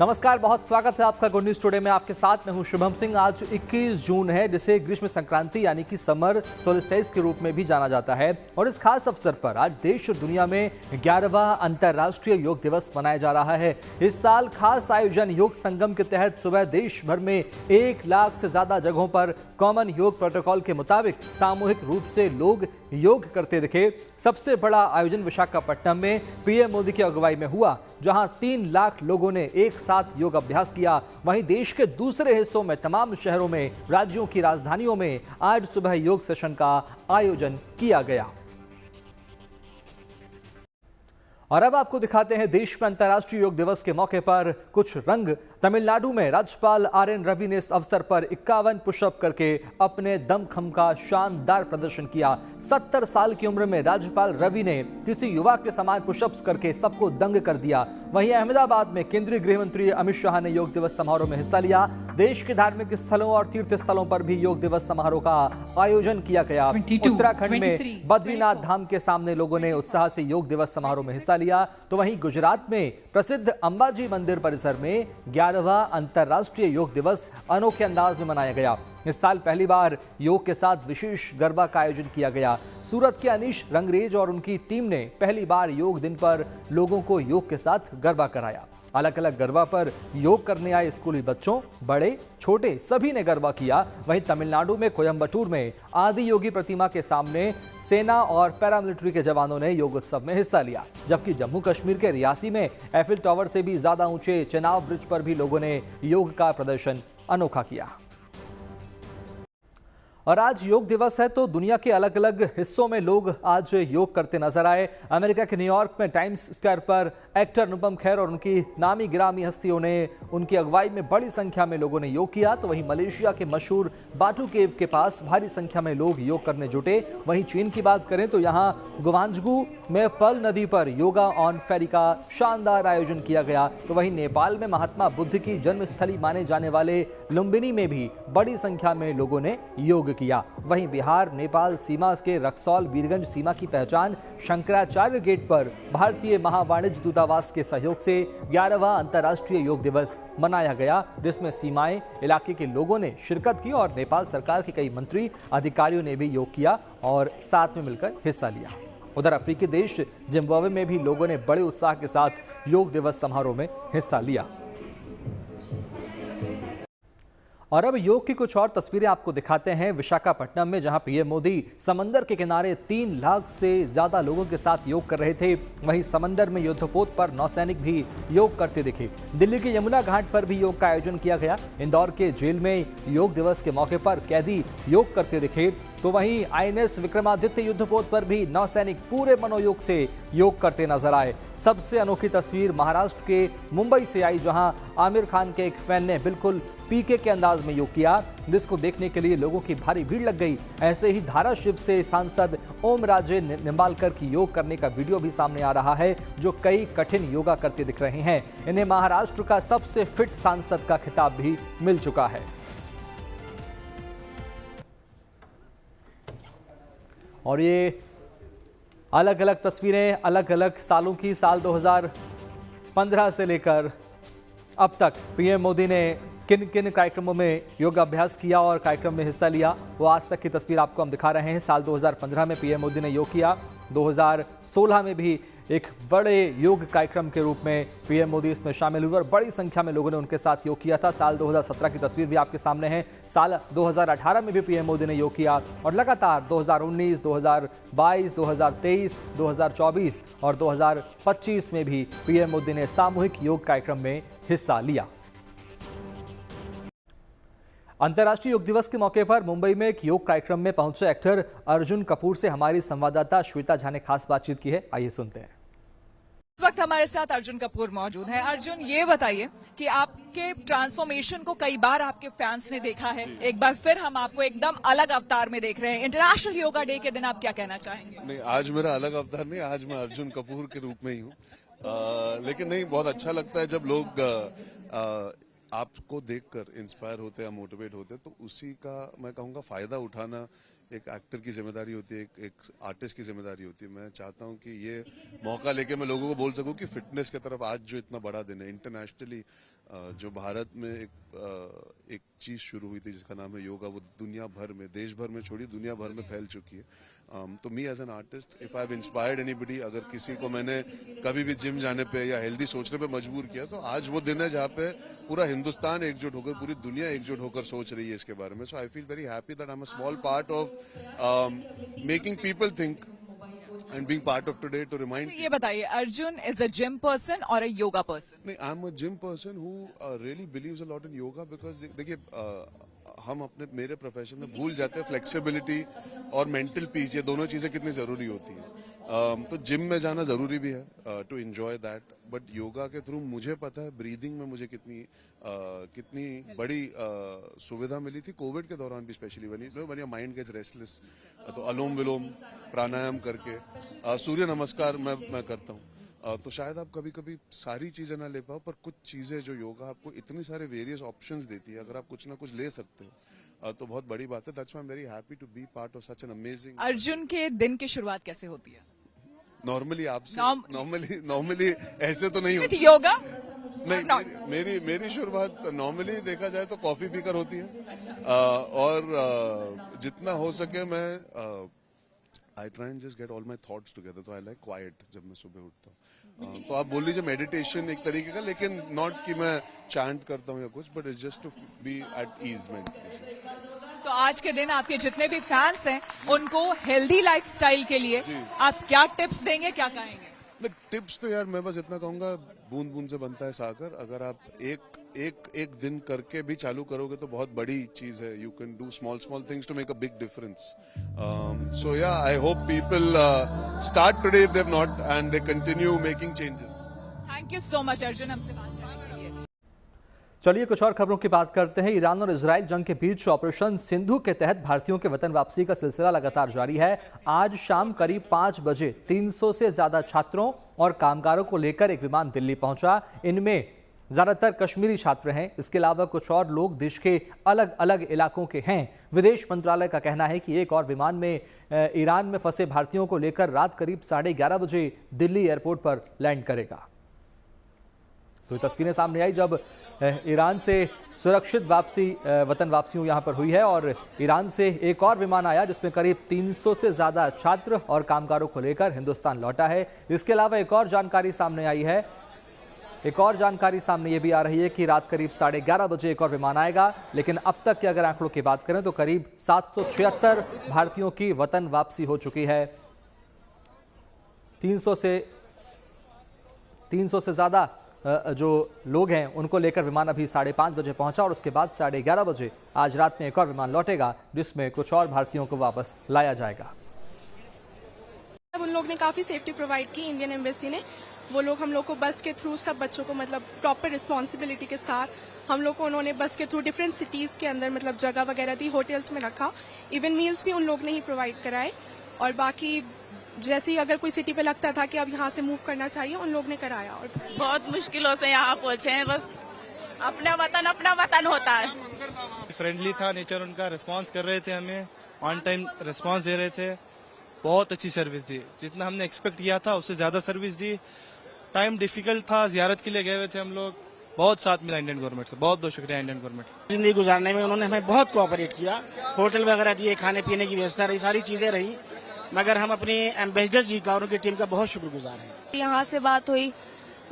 नमस्कार, बहुत स्वागत है आपका गुड न्यूज टुडे में। आपके साथ मैं हूं शुभम सिंह। आज 21 जून है, जिसे ग्रीष्म संक्रांति यानी कि समर सोल्स्टिस के रूप में भी जाना जाता है। और इस खास अवसर पर आज देश और दुनिया में 11वां अंतर्राष्ट्रीय योग दिवस मनाया जा रहा है। इस साल खास आयोजन योग संगम के तहत सुबह देश भर में 1 लाख से ज्यादा जगहों पर कॉमन योग प्रोटोकॉल के मुताबिक सामूहिक रूप से लोग योग करते दिखे। सबसे बड़ा आयोजन विशाखापट्टनम में पीएम मोदी की अगुवाई में हुआ, जहां 3 लाख लोगों ने एक साथ योग अभ्यास किया। वहीं देश के दूसरे हिस्सों में तमाम शहरों में, राज्यों की राजधानियों में आज सुबह योग सेशन का आयोजन किया गया। और अब आपको दिखाते हैं देश में अंतर्राष्ट्रीय योग दिवस के मौके पर कुछ रंग। तमिलनाडु में राज्यपाल आरएन रवि ने इस अवसर पर 51 पुशअप करके अपने दमखम का शानदार प्रदर्शन किया। 70 साल की उम्र में राज्यपाल रवि ने किसी युवा के समान पुशअप्स करके सबको दंग कर दिया। वहीं अहमदाबाद में केंद्रीय गृह मंत्री अमित शाह ने योग दिवस समारोह में हिस्सा लिया। देश के धार्मिक स्थलों और तीर्थ स्थलों पर भी योग दिवस समारोह का आयोजन किया गया। उत्तराखंड में बद्रीनाथ धाम के सामने लोगों ने उत्साह से योग दिवस समारोह में हिस्सा लिया। तो वहीं गुजरात में प्रसिद्ध अंबाजी मंदिर परिसर में 11वां अंतर्राष्ट्रीय योग दिवस अनोखे अंदाज में मनाया गया। इस साल पहली बार योग के साथ विशेष गरबा का आयोजन किया गया। सूरत के अनीश रंगरेज और उनकी टीम ने पहली बार योग दिन पर लोगों को योग के साथ गरबा कराया। अलग अलग गरबा पर योग करने आए स्कूली बच्चों, बड़े छोटे सभी ने गरबा किया। वहीं तमिलनाडु में कोयम्बटूर में आदि योगी प्रतिमा के सामने सेना और पैरामिलिट्री के जवानों ने योग उत्सव में हिस्सा लिया। जबकि जम्मू कश्मीर के रियासी में एफिल टावर से भी ज्यादा ऊंचे चेनाब ब्रिज पर भी लोगों ने योग का प्रदर्शन अनोखा किया। और आज योग दिवस है तो दुनिया के अलग अलग हिस्सों में लोग आज योग करते नजर आए। अमेरिका के न्यूयॉर्क में टाइम्स स्क्वायर पर एक्टर अनुपम खेर और उनकी नामी गिरामी हस्तियों ने उनकी अगुवाई में बड़ी संख्या में लोगों ने योग किया। तो वहीं मलेशिया के मशहूर बाटू केव के पास भारी संख्या में लोग योग करने जुटे। वहीं चीन की बात करें तो यहाँ गुवांजगू में पल नदी पर योगा ऑन फेरी का शानदार आयोजन किया गया। तो वहीं नेपाल में महात्मा बुद्ध की जन्मस्थली माने जाने वाले लुम्बिनी में भी बड़ी संख्या में लोगों ने योग किया। वहीं बिहार नेपाल सीमा के रक्सौल वीरगंज सीमा की पहचान शंकराचार्य गेट पर भारतीय महावाणिज्य दूतावास के सहयोग से 11वां अंतर्राष्ट्रीय योग दिवस मनाया गया, जिसमें सीमाएं इलाके के लोगों ने शिरकत की और नेपाल सरकार के कई मंत्री अधिकारियों ने भी योग किया और साथ में मिलकर हिस्सा लिया। उधर अफ्रीकी देश जिम्बाब्वे में भी लोगों ने बड़े उत्साह के साथ योग दिवस समारोह में हिस्सा लिया। और अब योग की कुछ और तस्वीरें आपको दिखाते हैं विशाखापट्टनम में, जहां पीएम मोदी समंदर के किनारे 3 लाख से ज्यादा लोगों के साथ योग कर रहे थे। वहीं समंदर में युद्धपोत पर नौसैनिक भी योग करते दिखे। दिल्ली के यमुना घाट पर भी योग का आयोजन किया गया। इंदौर के जेल में योग दिवस के मौके पर कैदी योग करते दिखे। तो वहीं आईएनएस विक्रमादित्य युद्धपोत पर भी नौसैनिक पूरे मनोयोग से योग करते नजर आए। सबसे अनोखी तस्वीर महाराष्ट्र के मुंबई से आई, जहां आमिर खान के एक फैन ने बिल्कुल पीके के अंदाज में योग किया, जिसको देखने के लिए लोगों की भारी भीड़ लग गई। ऐसे ही धाराशिव से सांसद ओम राजे निंबालकर की योग करने का वीडियो भी सामने आ रहा है, जो कई कठिन योगा करते दिख रहे हैं। इन्हें महाराष्ट्र का सबसे फिट सांसद का खिताब भी मिल चुका है। और ये अलग अलग तस्वीरें अलग अलग सालों की, साल 2015 से लेकर अब तक पीएम मोदी ने किन किन कार्यक्रमों में योग अभ्यास किया और कार्यक्रम में हिस्सा लिया, वो आज तक की तस्वीर आपको हम दिखा रहे हैं। साल 2015 में पीएम मोदी ने योग किया। 2016 में भी एक बड़े योग कार्यक्रम के रूप में पीएम मोदी इसमें शामिल हुए और बड़ी संख्या में लोगों ने उनके साथ योग किया था। साल 2017 की तस्वीर भी आपके सामने है। साल 2018 में भी पीएम मोदी ने योग किया और लगातार 2019, 2022, 2023, 2024 और 2025 में भी पीएम मोदी ने सामूहिक योग कार्यक्रम में हिस्सा लिया। अंतर्राष्ट्रीय योग दिवस के मौके पर मुंबई में एक योग कार्यक्रम में पहुंचे एक्टर अर्जुन कपूर से हमारी संवाददाता श्वेता झा ने खास बातचीत की है। आइए सुनते हैं। इस वक्त हमारे साथ अर्जुन कपूर मौजूद हैं। अर्जुन, ये बताइए कि आपके ट्रांसफॉर्मेशन को कई बार आपके फैंस ने देखा है, एक बार फिर हम आपको एकदम अलग अवतार में देख रहे हैं। इंटरनेशनल योगा डे के दिन आप क्या कहना चाहेंगे? नहीं, आज मेरा अलग अवतार नहीं, आज मैं अर्जुन कपूर के रूप में ही हूँ। लेकिन नहीं, बहुत अच्छा लगता है जब लोग आपको देखकर इंस्पायर होते हैं, मोटिवेट होते हैं, तो उसी का मैं कहूँगा फायदा उठाना एक एक्टर की जिम्मेदारी होती है, एक आर्टिस्ट की जिम्मेदारी होती है। मैं चाहता हूं कि ये मौका लेके मैं लोगों को बोल सकूं कि फिटनेस की तरफ आज जो इतना बड़ा दिन है इंटरनेशनली, जो भारत में एक चीज शुरू हुई थी जिसका नाम है योगा, वो दुनिया भर में, देश भर में छोड़ी दुनिया भर में फैल चुकी है। तो me as an artist, if I have inspired anybody, अगर किसी को मैंने कभी भी जिम जाने पे या हेल्दी सोचने पे मजबूर किया, तो आज वो दिन है जहाँ पे पूरा हिंदुस्तान एकजुट होकर, पूरी दुनिया एकजुट होकर सोच रही है इसके बारे में। So I feel very happy that I am a small part of making people think and being part of today to remind तो ये बताइए, Arjun is a gym person और अ योगा पर्सन? नहीं, I am a gym person who really believes a lot in yoga, because देखिए हम अपने मेरे profession में भूल जाते हैं फ्लेक्सिबिलिटी और मेंटल पीस, ये दोनों चीजें कितनी जरूरी होती हैं। तो जिम में जाना जरूरी भी है to enjoy that, but yoga के थ्रू मुझे पता है ब्रीदिंग में मुझे कितनी बड़ी सुविधा मिली थी कोविड के दौरान भी, specially when your mind gets restless. तो अलोम विलोम प्राणायाम करके, सूर्य नमस्कार मैं करता हूँ। तो शायद आप कभी कभी सारी चीजें ना ले पाओ, पर कुछ चीजें जो योगा आपको इतने सारे वेरियस ऑप्शंस देती है, अगर आप कुछ ना कुछ ले सकते हो तो बहुत बड़ी बात है। That's why I am very happy to be part of such an amazing. Arjun के दिन की शुरुआत कैसे होती है? नॉर्मली आपसे नॉर्मली ऐसे तो नहीं होती योगा? नहीं, मेरी शुरुआत नॉर्मली देखा जाए तो कॉफी पीकर होती है, और जितना हो सके मैं I try and just get all my thoughts together. तो आई लाइक क्वाइट जब मैं सुबह उठता हूँ। तो आप बोल लीजिए मेडिटेशन एक तरीके का, लेकिन नॉट कि मैं चैंट करता हूँ या कुछ, but it's just to be at ease meditation. तो आज के दिन आपके जितने भी फैंस हैं उनको हेल्दी लाइफस्टाइल के लिए आप क्या टिप्स देंगे, क्या कहेंगे? टिप्स तो यार मैं बस इतना कहूंगा, बूंद बूंद से बनता है सागर। अगर आप एक दिन करके भी चालू करोगे तो बहुत बड़ी चीज है। You can do small things to make a big difference. So yeah I hope people start today if they have not, and they continue making changes. Thank you so much Arjun, हमसे बात करने के लिए। चलिए कुछ और खबरों की बात करते हैं। ईरान और इजराइल जंग के बीच ऑपरेशन सिंधु के तहत भारतीयों के वतन वापसी का सिलसिला लगातार जारी है। आज शाम करीब 5 बजे 300 से ज्यादा छात्रों और कामगारों को लेकर एक विमान दिल्ली पहुंचा। इनमें ज्यादातर कश्मीरी छात्र हैं। इसके अलावा कुछ और लोग देश के अलग अलग इलाकों के हैं। विदेश मंत्रालय का कहना है कि एक और विमान में ईरान में फंसे भारतीयों को लेकर रात करीब 11:30 बजे दिल्ली एयरपोर्ट पर लैंड करेगा। तो ये तस्वीरें सामने आई जब ईरान से सुरक्षित वापसी, वतन वापसी यहाँ पर हुई है, और ईरान से एक और विमान आया जिसमें करीब 300 से ज्यादा छात्र और कामगारों को लेकर हिंदुस्तान लौटा है। इसके अलावा एक और जानकारी सामने आई है, एक और जानकारी सामने ये भी आ रही है कि रात करीब 11:30 बजे एक और विमान आएगा। लेकिन अब तक के अगर आंकड़ों की बात करें तो करीब 776 भारतीयों की वतन वापसी हो चुकी है। 300 से ज्यादा जो लोग हैं उनको लेकर विमान अभी 5:30 बजे पहुंचा, और उसके बाद 11:30 बजे आज रात में एक और विमान लौटेगा जिसमें कुछ और भारतीयों को वापस लाया जाएगा। उन लोग ने काफ़ी सेफ्टी प्रोवाइड की, इंडियन एम्बेसी ने। वो लोग हम लोग को बस के थ्रू, सब बच्चों को मतलब प्रॉपर रिस्पॉन्सिबिलिटी के साथ हम लोग को उन्होंने बस के थ्रू डिफरेंट सिटीज़ के अंदर मतलब जगह वगैरह दी, होटल्स में रखा। इवन मील्स भी उन लोग ने ही प्रोवाइड कराए। और बाकी जैसे ही अगर कोई सिटी पे लगता था कि अब यहाँ से मूव करना चाहिए, उन लोग ने कराया। और बहुत मुश्किलों से यहाँ पहुँचे हैं। बस अपना वतन होता है। फ्रेंडली था नेचर उनका, रिस्पांस कर रहे थे, हमें ऑन टाइम रिस्पांस दे रहे थे। बहुत अच्छी सर्विस दी, जितना हमने एक्सपेक्ट किया था उससे ज्यादा सर्विस दी। टाइम डिफिकल्ट था, जियारत के लिए गए हुए थे हम लोग। बहुत साथ मिला इंडियन गवर्नमेंट से, बहुत बहुत शुक्रिया इंडियन गवर्नमेंट। जिंदगी गुजारने में उन्होंने हमें बहुत कोऑपरेट किया। होटल वगैरह दिए, खाने पीने की व्यवस्था रही, सारी चीजें रही। मगर हम अपनी एम्बेसडर जी का और उनकी टीम का बहुत शुक्रगुजार हैं। यहाँ से बात हुई,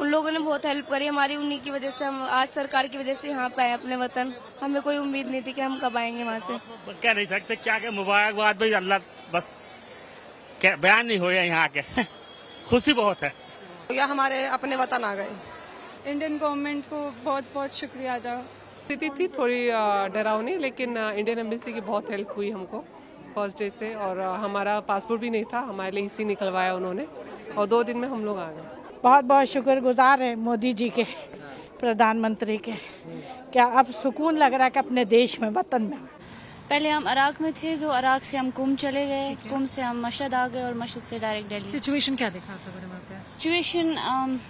उन लोगों ने बहुत हेल्प करी हमारी। उन्हीं की वजह से हम आज सरकार की वजह से यहाँ पे आए अपने वतन। हमें कोई उम्मीद नहीं थी कि हम कब आएंगे वहाँ से। कह नहीं सकते क्या क्या मुबारकबाद भाई, अल्लाह बस क्या बयान नहीं हो रहा यहाँ के। खुशी बहुत है, या हमारे अपने वतन आ गए। इंडियन गवर्नमेंट को बहुत बहुत शुक्रिया अदा। स्थिति थी थोड़ी डरावनी, लेकिन इंडियन एम्बेसी की बहुत हेल्प हुई हमको फर्स्ट डे से। और हमारा पासपोर्ट भी नहीं था, हमारे लिए इसी निकलवाया उन्होंने, और 2 दिन में हम लोग आ गए। बहुत बहुत शुक्रगुजार है मोदी जी के, प्रधानमंत्री के। क्या अब सुकून लग रहा है कि अपने देश में, वतन में। पहले हम इराक में थे, तो इराक से हम कुम चले गए, कुम से हम मशहद आ गए और मशहद से डायरेक्ट दिल्ली। सिचुएशन क्या देखा आपने वहाँ पे? सिचुएशन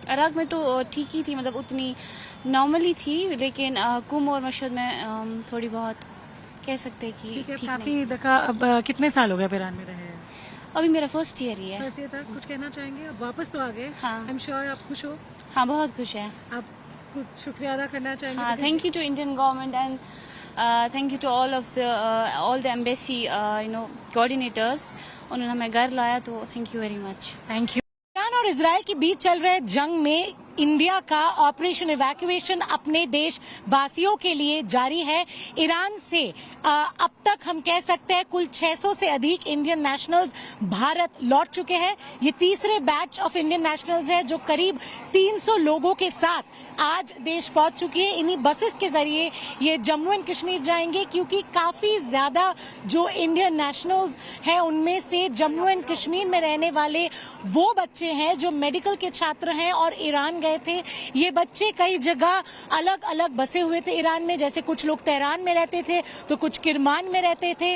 इराक में तो ठीक ही थी, मतलब उतनी नॉर्मली थी, लेकिन कुम और मशहद में थोड़ी बहुत, कह सकते हैं कि ठीक है, ठीक काफी नहीं। देखा। अब कितने साल हो गए आप ईरान में रहे हैं? अभी मेरा फर्स्ट ईयर ही है। फर्स्ट ईयर था, कुछ कहना चाहेंगे? अब वापस तो आ गए। हाँ। आई एम श्योर आप खुश हो। हाँ, बहुत खुश है। आप कुछ शुक्रिया अदा करना चाहेंगे? हाँ, thank you to Indian government and thank you to all the embassy coordinators. उन्होंने हमें घर लाया, तो thank you very much. Thank you. Iran और इजराइल के बीच चल रहे जंग में इंडिया का ऑपरेशन इवैक्यूएशन अपने देश वासियों के लिए जारी है। ईरान से अब तक हम कह सकते हैं कुल 600 से अधिक इंडियन नेशनल्स भारत लौट चुके हैं। ये तीसरे बैच ऑफ इंडियन नेशनल्स है जो करीब 300 लोगों के साथ आज देश पहुंच चुकी है। इन्हीं बसेस के जरिए ये जम्मू एंड कश्मीर जाएंगे, क्योंकि काफी ज्यादा जो इंडियन नेशनल्स हैं उनमें से जम्मू एंड कश्मीर में रहने वाले वो बच्चे हैं जो मेडिकल के छात्र हैं और ईरान गए थे। ये बच्चे कई जगह अलग अलग बसे हुए थे ईरान में, जैसे कुछ लोग तेहरान में रहते थे तो कुछ किरमान में रहते थे।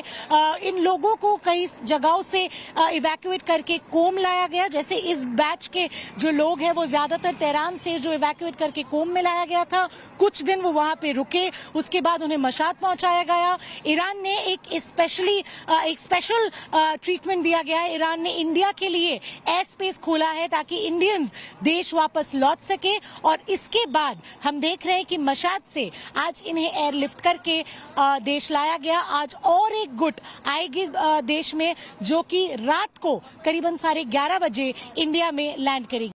इन लोगों को कई जगहों से इवैक्यूएट करके कोम लाया गया। जैसे इस बैच के जो लोग हैं वो ज्यादातर तेहरान से जो इवैक्यूएट करके कोम में लाया गया था। कुछ दिन वो वहां पे रुके, उसके बाद उन्हें मशाद पहुंचाया गया। ईरान ने एक स्पेशल ट्रीटमेंट दिया गया है। ईरान ने इंडिया के लिए एयर स्पेस खोला है ताकि इंडियंस देश वापस लौट सके, और इसके बाद हम देख रहे हैं कि मशाद से आज इन्हें एयरलिफ्ट करके देश लाया गया। आज और एक गुट आएगी देश में, जो कि रात को करीबन 11:30 बजे इंडिया में लैंड करेगी।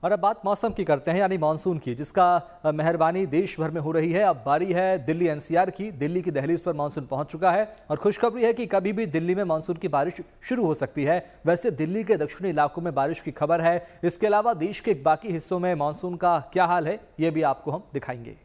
और अब बात मौसम की करते हैं, यानी मानसून की, जिसका मेहरबानी देश भर में हो रही है। अब बारी है दिल्ली एनसीआर की। दिल्ली की दहलीज पर मानसून पहुंच चुका है और खुशखबरी है कि कभी भी दिल्ली में मानसून की बारिश शुरू हो सकती है। वैसे दिल्ली के दक्षिणी इलाकों में बारिश की खबर है। इसके अलावा देश के बाकी हिस्सों में मानसून का क्या हाल है, ये भी आपको हम दिखाएंगे।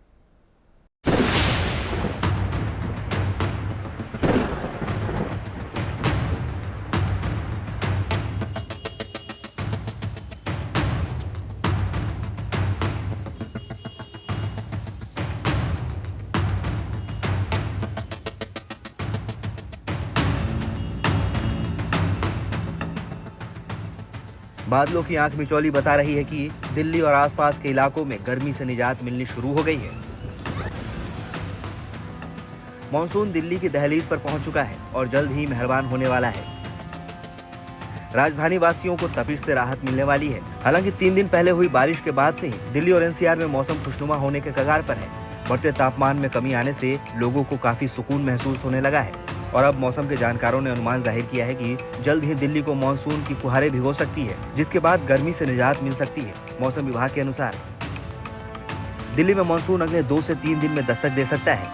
बादलों की आंख मिचौली बता रही है कि दिल्ली और आसपास के इलाकों में गर्मी से निजात मिलनी शुरू हो गई है। मॉनसून दिल्ली की दहलीज पर पहुंच चुका है और जल्द ही मेहरबान होने वाला है। राजधानी वासियों को तपिश से राहत मिलने वाली है। हालांकि 3 दिन पहले हुई बारिश के बाद से ही दिल्ली और एनसीआर में मौसम खुशनुमा होने के कगार पर है। बढ़ते तापमान में कमी आने से लोगों को काफी सुकून महसूस होने लगा है और अब मौसम के जानकारों ने अनुमान जाहिर किया है कि जल्द ही दिल्ली को मानसून की फुहारें भिगो सकती है, जिसके बाद गर्मी से निजात मिल सकती है। मौसम विभाग के अनुसार दिल्ली में मानसून अगले 2 से 3 दिन में दस्तक दे सकता है।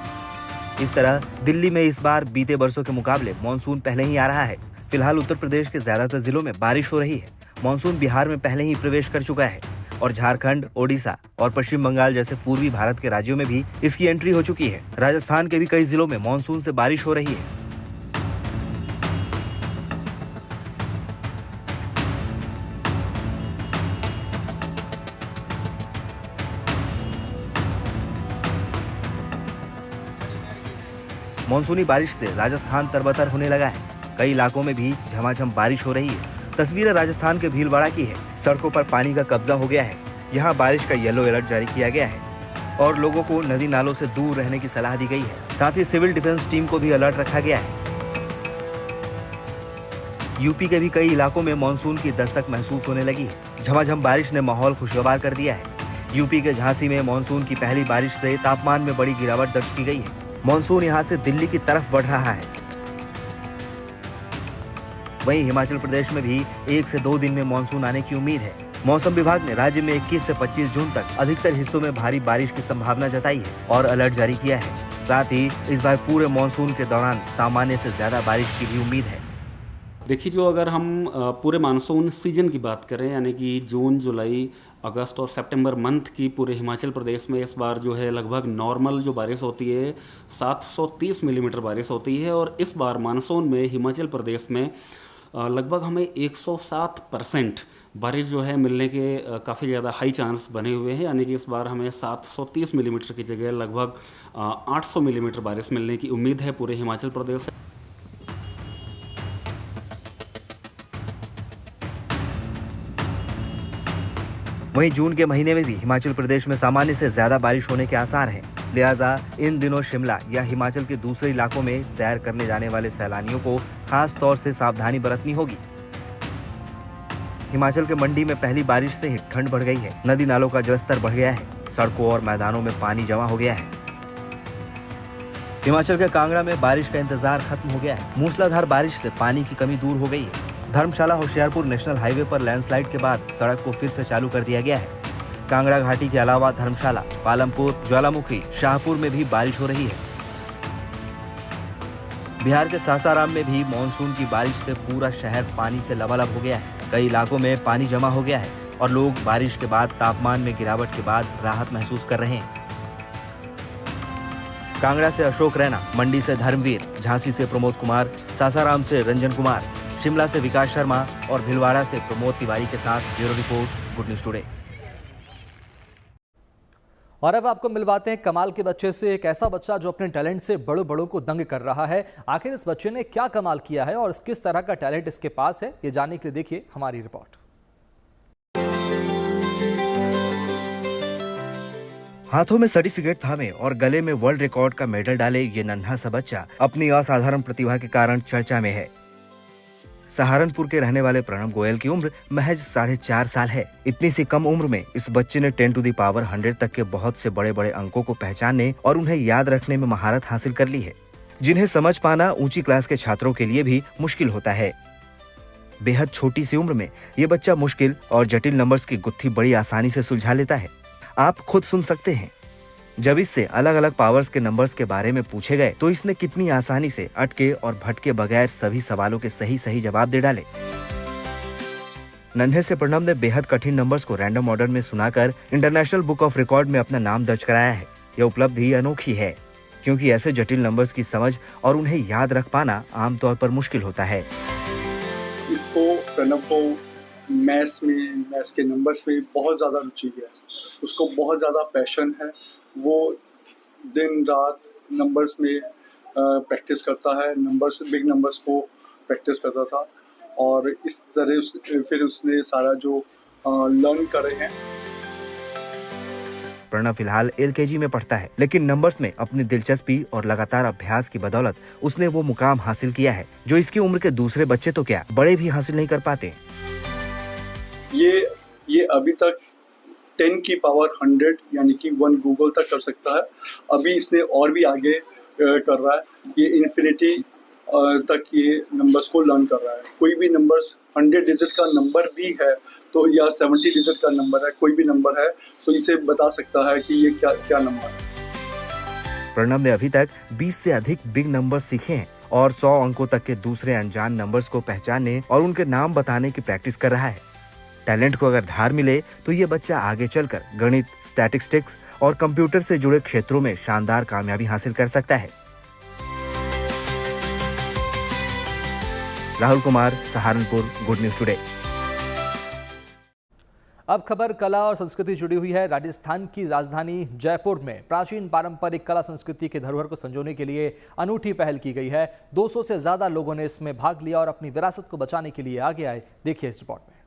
इस तरह दिल्ली में इस बार बीते बरसों के मुकाबले मानसून पहले ही आ रहा है। फिलहाल उत्तर प्रदेश के ज्यादातर जिलों में बारिश हो रही है। मानसून बिहार में पहले ही प्रवेश कर चुका है और झारखंड, ओडिशा और पश्चिम बंगाल जैसे पूर्वी भारत के राज्यों में भी इसकी एंट्री हो चुकी है। राजस्थान के भी कई जिलों में मानसून से बारिश हो रही है। मानसूनी बारिश से राजस्थान तरबतर होने लगा है। कई इलाकों में भी झमाझम बारिश हो रही है। तस्वीरें राजस्थान के भीलवाड़ा की है। सड़कों पर पानी का कब्जा हो गया है। यहाँ बारिश का येलो अलर्ट जारी किया गया है और लोगों को नदी नालों से दूर रहने की सलाह दी गई है। साथ ही सिविल डिफेंस टीम को भी अलर्ट रखा गया है। यूपी के भी कई इलाकों में मानसून की दस्तक महसूस होने लगी है। झमाझम बारिश ने माहौल खुशगवार कर दिया है। यूपी के झांसी में मानसून की पहली बारिश से तापमान में बड़ी गिरावट दर्ज की गई है। मानसून यहाँ से दिल्ली की तरफ बढ़ रहा है। वहीं हिमाचल प्रदेश में भी 1 से 2 दिन में मानसून आने की उम्मीद है। मौसम विभाग ने राज्य में 21 से 25 जून तक अधिकतर हिस्सों में भारी बारिश की संभावना जताई है और अलर्ट जारी किया है। साथ ही इस बार पूरे मानसून के दौरान सामान्य से ज्यादा बारिश की भी उम्मीद है। देखिए, जो अगर हम पूरे मानसून सीजन की बात करें, यानी कि जून, जुलाई, अगस्त और सितंबर मंथ की पूरे हिमाचल प्रदेश में इस बार जो है लगभग नॉर्मल जो बारिश होती है 730 मिलीमीटर बारिश होती है। और इस बार मानसून में हिमाचल प्रदेश में लगभग हमें 107% बारिश जो है मिलने के काफ़ी ज़्यादा हाई चांस बने हुए हैं। यानी कि इस बार हमें 730 मिलीमीटर की जगह लगभग 800 मिलीमीटर बारिश मिलने की उम्मीद है पूरे हिमाचल प्रदेश से। वहीं जून के महीने में भी हिमाचल प्रदेश में सामान्य से ज्यादा बारिश होने के आसार हैं। लिहाजा इन दिनों शिमला या हिमाचल के दूसरे इलाकों में सैर करने जाने वाले सैलानियों को खास तौर से सावधानी बरतनी होगी। हिमाचल के मंडी में पहली बारिश से ही ठंड बढ़ गई है। नदी नालों का जलस्तर बढ़ गया है। सड़कों और मैदानों में पानी जमा हो गया है। हिमाचल के कांगड़ा में बारिश का इंतजार खत्म हो गया है। मूसलाधार बारिश से पानी की कमी दूर हो गई है। धर्मशाला होशियारपुर नेशनल हाईवे पर लैंडस्लाइड के बाद सड़क को फिर से चालू कर दिया गया है। कांगड़ा घाटी के अलावा धर्मशाला, पालमपुर, ज्वालामुखी, शाहपुर में भी बारिश हो रही है। बिहार के सासाराम में भी मानसून की बारिश से पूरा शहर पानी से लबालब हो गया है। कई इलाकों में पानी जमा हो गया है और लोग बारिश के बाद तापमान में गिरावट के बाद राहत महसूस कर रहे हैं। कांगड़ा से अशोक रैना, मंडी से धर्मवीर, झांसी से प्रमोद कुमार, सासाराम से रंजन कुमार, शिमला से विकास शर्मा और भिलवाड़ा से प्रमोद तिवारी के साथ bureau report, good news today. और अब आपको मिलवाते हैं कमाल के बच्चे से, एक ऐसा बच्चा जो अपने टैलेंट से बड़ों को दंग कर रहा है। आखिर इस बच्चे ने क्या कमाल किया है और किस तरह का टैलेंट इसके पास है, ये जानने के लिए देखिए हमारी रिपोर्ट। हाथों में सर्टिफिकेट थामे और गले में वर्ल्ड रिकॉर्ड का मेडल डाले ये नन्हा सा बच्चा अपनी असाधारण प्रतिभा के कारण चर्चा में है। सहारनपुर के रहने वाले प्रणव गोयल की उम्र महज 4.5 साल है। इतनी सी कम उम्र में इस बच्चे ने 10 टू द पावर 100 तक के बहुत से बड़े बड़े अंकों को पहचानने और उन्हें याद रखने में महारत हासिल कर ली है, जिन्हें समझ पाना ऊंची क्लास के छात्रों के लिए भी मुश्किल होता है। बेहद छोटी सी उम्र में ये बच्चा मुश्किल और जटिल नंबर्स की गुत्थी बड़ी आसानी से सुलझा लेता है। आप खुद सुन सकते हैं। जब इससे अलग अलग पावर्स के नंबर्स के बारे में पूछे गए तो इसने कितनी आसानी से अटके और भटके बगैर सभी सवालों के सही जवाब दे डाले। नन्हे से प्रणव ने बेहद कठिन नंबर्स को रैंडम ऑर्डर में सुनाकर इंटरनेशनल बुक ऑफ रिकॉर्ड में अपना नाम दर्ज कराया है। यह उपलब्धि अनोखी है क्योंकि ऐसे जटिल नंबर्स की समझ और उन्हें याद रख पाना आमतौर पर मुश्किल होता है। इसको प्रणव को मैथ्स के नंबर्स में बहुत ज़्यादा रुचि है। उसको बहुत ज़्यादा पैशन है। वो दिन रात नंबर्स में प्रैक्टिस करता है। बिग नंबर्स को प्रैक्टिस करता था और इस तरह फिर उसने सारा जो लर्न करे हैं। प्रणव फिलहाल LKG में पढ़ता है, लेकिन नंबर्स में अपनी दिलचस्पी और लगातार अभ्यास की बदौलत उसने वो मुकाम हासिल किया है जो इसकी उम्र के दूसरे बच्चे तो क्या बड़े भी हासिल नहीं कर पाते। ये अभी तक 10 की पावर 100 यानी कि 1 गूगल तक कर सकता है। अभी इसने और भी आगे कर रहा है। ये इन्फिनिटी तक ये नंबर्स को लर्न कर रहा है। कोई भी नंबर्स 100 डिजिट का नंबर भी है तो या 70 डिजिट का नंबर है, कोई भी नंबर है तो इसे बता सकता है कि ये क्या नंबर है। प्रणव ने अभी तक 20 से अधिक बिग नंबर सीखे हैं और 100 अंकों तक के दूसरे अनजान नंबर्स को पहचानने और उनके नाम बताने की प्रैक्टिस कर रहा है। टैलेंट को अगर धार मिले तो ये बच्चा आगे चलकर गणित, स्टैटिस्टिक्स और कंप्यूटर से जुड़े क्षेत्रों में शानदार कामयाबी हासिल कर सकता है। Rahul Kumar, Saharanpur, good news today. अब खबर कला और संस्कृति जुड़ी हुई है। राजस्थान की राजधानी जयपुर में प्राचीन पारंपरिक कला संस्कृति के धरोहर को संजोने के लिए अनूठी पहल की गई है। 200 से ज्यादा लोगों ने इसमें भाग लिया और अपनी विरासत को बचाने के लिए आगे आए। देखिए इस रिपोर्ट में।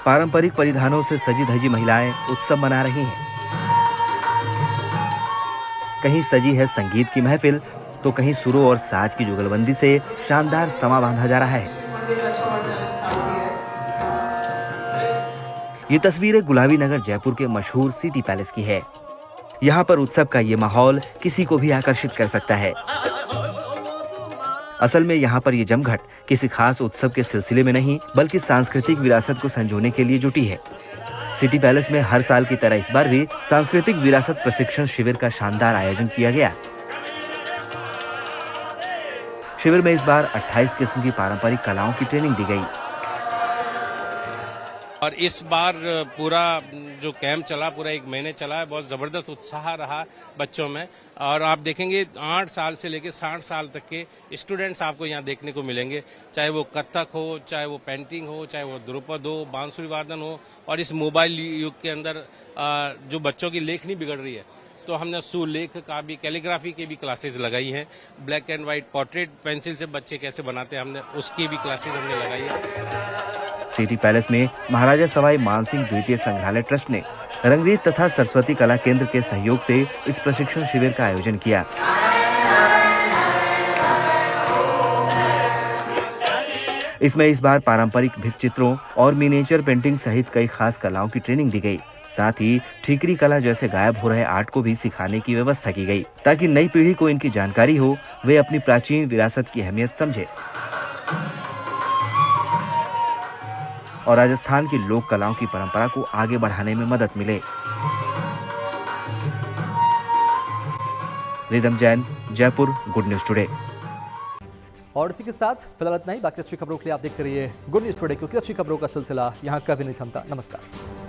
पारंपरिक परिधानों से सजी धजी महिलाएं उत्सव मना रही हैं। कहीं सजी है संगीत की महफिल तो कहीं सुरों और साज की जुगलबंदी से शानदार समा बांधा जा रहा है। ये तस्वीरें गुलाबी नगर जयपुर के मशहूर सिटी पैलेस की है। यहाँ पर उत्सव का ये माहौल किसी को भी आकर्षित कर सकता है। असल में यहाँ पर ये जमघट किसी खास उत्सव के सिलसिले में नहीं बल्कि सांस्कृतिक विरासत को संजोने के लिए जुटी है। सिटी पैलेस में हर साल की तरह इस बार भी सांस्कृतिक विरासत प्रशिक्षण शिविर का शानदार आयोजन किया गया। शिविर में इस बार 28 किस्म की पारंपरिक कलाओं की ट्रेनिंग दी गई। और इस बार पूरा जो कैंप चला, पूरा 1 महीने चला है, बहुत ज़बरदस्त उत्साह रहा बच्चों में। और आप देखेंगे 8 साल से लेकर 60 साल तक के स्टूडेंट्स आपको यहाँ देखने को मिलेंगे, चाहे वो कथक हो, चाहे वो पेंटिंग हो, चाहे वो ध्रुपद हो, बांसुरी वादन हो। और इस मोबाइल युग के अंदर जो बच्चों की लेखनी बिगड़ रही है तो हमने सुलेख का भी, कैलीग्राफी की भी क्लासेस लगाई हैं। Black and white portrait pencil से बच्चे कैसे बनाते हैं, हमने उसकी भी क्लासेस हमने लगाई है। सिटी पैलेस में महाराजा सवाई मानसिंह द्वितीय संग्रहालय ट्रस्ट ने रंगरीत तथा सरस्वती कला केंद्र के सहयोग से इस प्रशिक्षण शिविर का आयोजन किया। इसमें इस बार पारंपरिक भित्ति चित्रों और मिनिएचर पेंटिंग सहित कई खास कलाओं की ट्रेनिंग दी गई। साथ ही ठीकरी कला जैसे गायब हो रहे आर्ट को भी सिखाने की व्यवस्था की गई, ताकि नई पीढ़ी को इनकी जानकारी हो, वे अपनी प्राचीन विरासत की अहमियत समझे और राजस्थान की लोक कलाओं की परंपरा को आगे बढ़ाने में मदद मिले। Rhythm Jain, Jaipur, good news today. और इसी के साथ फिलहाल इतना ही। बाकी अच्छी खबरों के लिए आप देखते रहिए गुड न्यूज टुडे, क्योंकि अच्छी खबरों का सिलसिला यहाँ कभी नहीं थमता। नमस्कार।